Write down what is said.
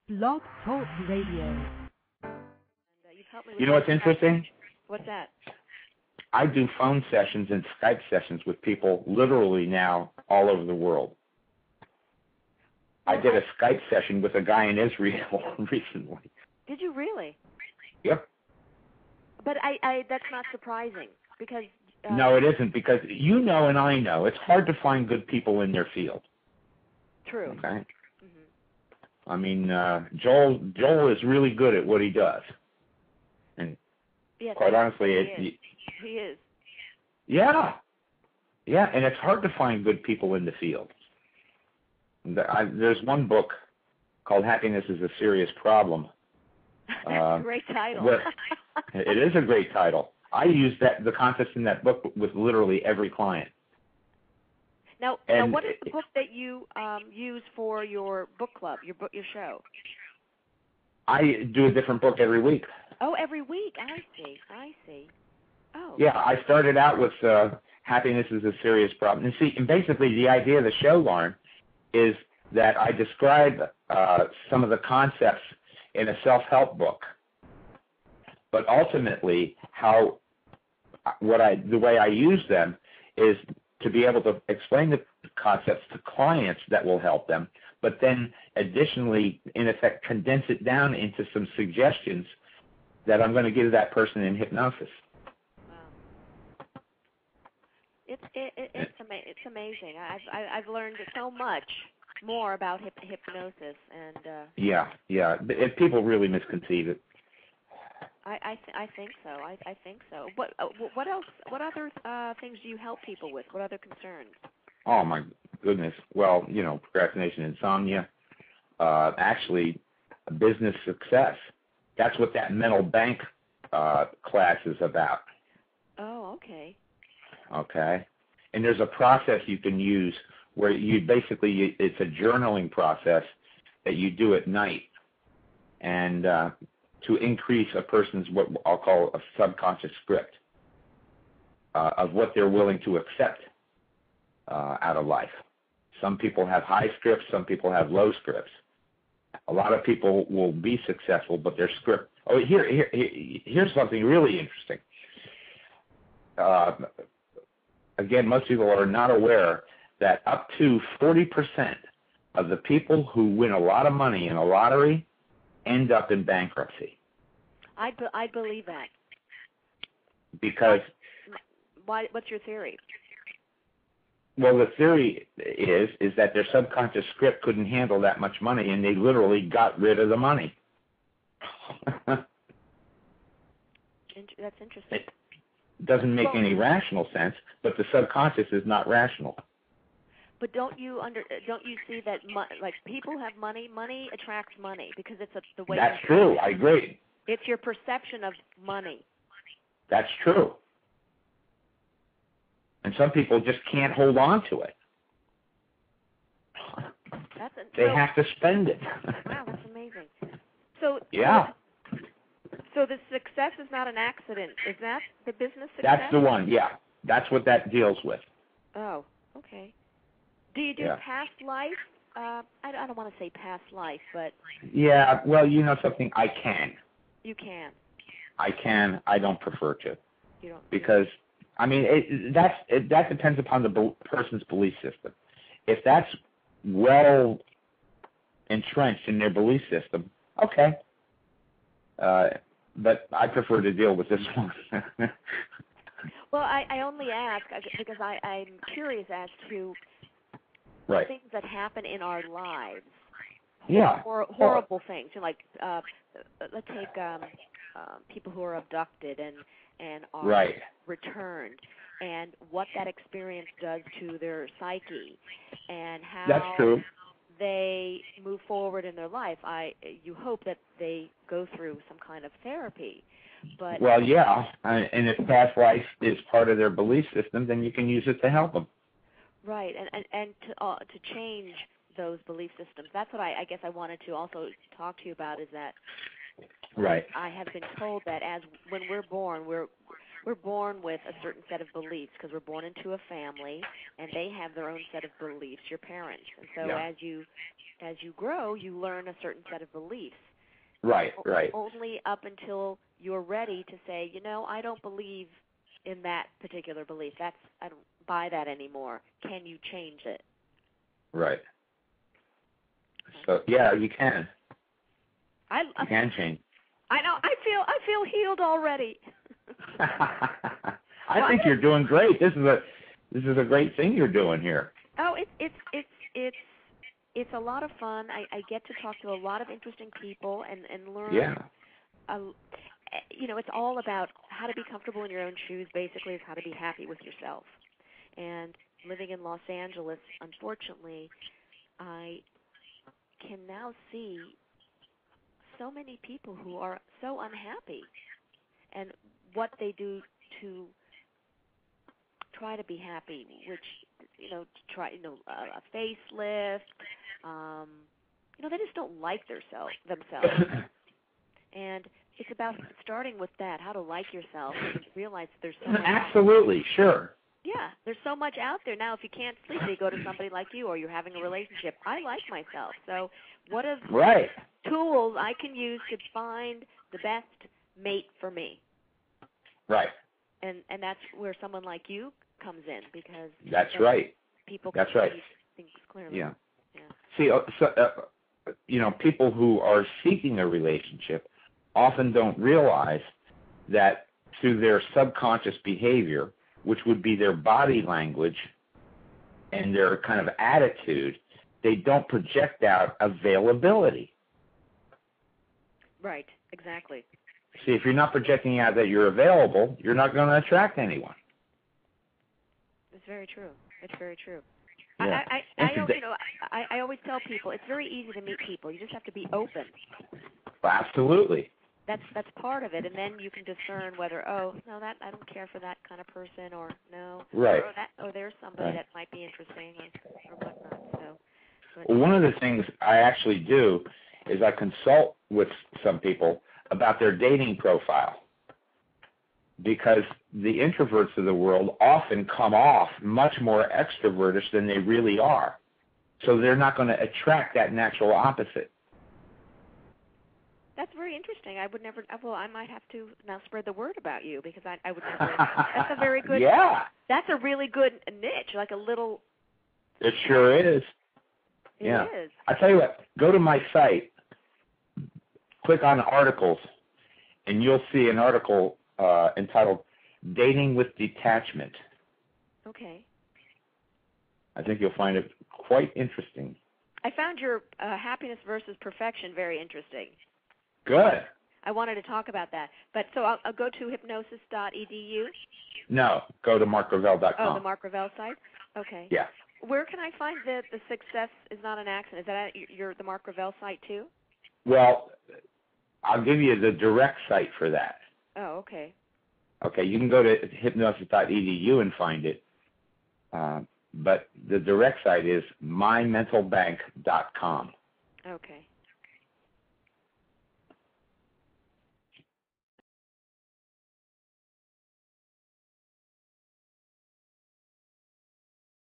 Blog Talk Radio. You know what's interesting? What's that? I do phone sessions and Skype sessions with people literally now all over the world. I did a Skype session with a guy in Israel recently. Did you really? Yep. But that's not surprising because... No, it isn't, because you know and I know it's hard to find good people in their field. True. Okay? Mm-hmm. I mean, Joel is really good at what he does. And yes, quite honestly, he is. Yeah. Yeah, and it's hard to find good people in the field. There's one book called Happiness is a Serious Problem. That's a great title. It is a great title. I use the concepts in that book with literally every client. Now, what is the book that you use for your book club, your show? I do a different book every week. Oh, every week. I see. Oh. Yeah, I started out with Happiness is a Serious Problem. And basically the idea of the show, Lauren, is that I describe some of the concepts in a self-help book. But ultimately, the way I use them is to be able to explain the concepts to clients that will help them, but then additionally, in effect, condense it down into some suggestions that I'm going to give that person in hypnosis. Wow. It's amazing. I've learned so much more about hypnosis and. Yeah. People really misconceive it. I think so. I think so. What else? What other things do you help people with? What other concerns? Oh my goodness. Well, procrastination, insomnia, actually, business success. That's what that mental bank class is about. Oh, okay. Okay. And there's a process you can use where it's a journaling process that you do at night, and to increase a person's what I'll call a subconscious script of what they're willing to accept out of life. Some people have high scripts, some people have low scripts. A lot of people will be successful, but their script... Oh, here's something really interesting. Again, most people are not aware that up to 40% of the people who win a lot of money in a lottery end up in bankruptcy. I believe that. Because... Why? What's your theory? Well, the theory is that their subconscious script couldn't handle that much money, and they literally got rid of the money. That's interesting. It doesn't make any rational sense, but the subconscious is not rational. But don't you see that people have money? Money attracts money because it's the way. That's true. I agree. It's your perception of money. That's true. And some people just can't hold on to it. They have to spend it. Wow, that's amazing. So yeah. So the success is not an accident. Is that the business success? That's the one. Yeah, that's what that deals with. Oh, okay. Do you do past life? I don't want to say past life, but... Yeah, well, you know something? I can. You can. I can. I don't prefer to. You don't? Because, I mean, that depends upon the person's belief system. If that's well entrenched in their belief system, okay. But I prefer to deal with this one. Well, I only ask because I'm curious as to... Right. Things that happen in our lives. Yeah. Horrible things. Like, let's take people who are abducted and are returned, and what that experience does to their psyche, and how that's true. they move forward in their life. You hope that they go through some kind of therapy. But well, yeah, and if past life is part of their belief system, then you can use it to help them. Right, and to change those belief systems. That's what I guess I wanted to also talk to you about, is that right. I have been told that when we're born, we're born with a certain set of beliefs because we're born into a family, and they have their own set of beliefs, your parents. And so as you grow, you learn a certain set of beliefs. Right. Only up until you're ready to say, I don't believe in that particular belief. I don't buy that anymore. Can you change it? Right. So yeah, you can. You can change. I know. I feel healed already. I think you're doing great. This is a great thing you're doing here. Oh, it's a lot of fun. I get to talk to a lot of interesting people and learn. Yeah. It's all about how to be comfortable in your own shoes. Basically, is how to be happy with yourself. And living in Los Angeles, unfortunately, I can now see so many people who are so unhappy, and what they do to try to be happy, which a facelift. They just don't like themselves. And it's about starting with that, how to like yourself, and realize there's so much. Absolutely, sure. Yeah, there's so much out there now. If you can't sleep, you go to somebody like you, or you're having a relationship. I like myself. So what are tools I can use to find the best mate for me? Right. And that's where someone like you comes in, because people can see things clearly. Yeah. See, people who are seeking a relationship often don't realize that through their subconscious behavior, which would be their body language and their kind of attitude, they don't project out availability. Right, exactly. See, if you're not projecting out that you're available, you're not going to attract anyone. It's very true. It's very true. Yeah. I always tell people it's very easy to meet people. You just have to be open. Absolutely. That's part of it, and then you can discern whether I don't care for that kind of person, or no, right, or there's somebody that might be interesting, or whatnot. So, one of the things I actually do is I consult with some people about their dating profile, because the introverts of the world often come off much more extrovertish than they really are, so they're not going to attract that natural opposite. That's very interesting. I would never. Well, I might have to now spread the word about you, because I would never. That's a very good. Yeah. That's a really good niche, like a little. It sure is. It is. I tell you what. Go to my site. Click on articles, and you'll see an article entitled "Dating with Detachment." Okay. I think you'll find it quite interesting. I found your happiness versus perfection very interesting. Good. I wanted to talk about that. But so I'll go to hypnosis.edu? No, go to marcgravelle.com. Oh, the Marc Gravelle site? Okay. Yeah. Where can I find the success is not an accident? Is that at the Marc Gravelle site too? Well, I'll give you the direct site for that. Oh, okay. Okay, you can go to hypnosis.edu and find it. But the direct site is mymentalbank.com. Okay.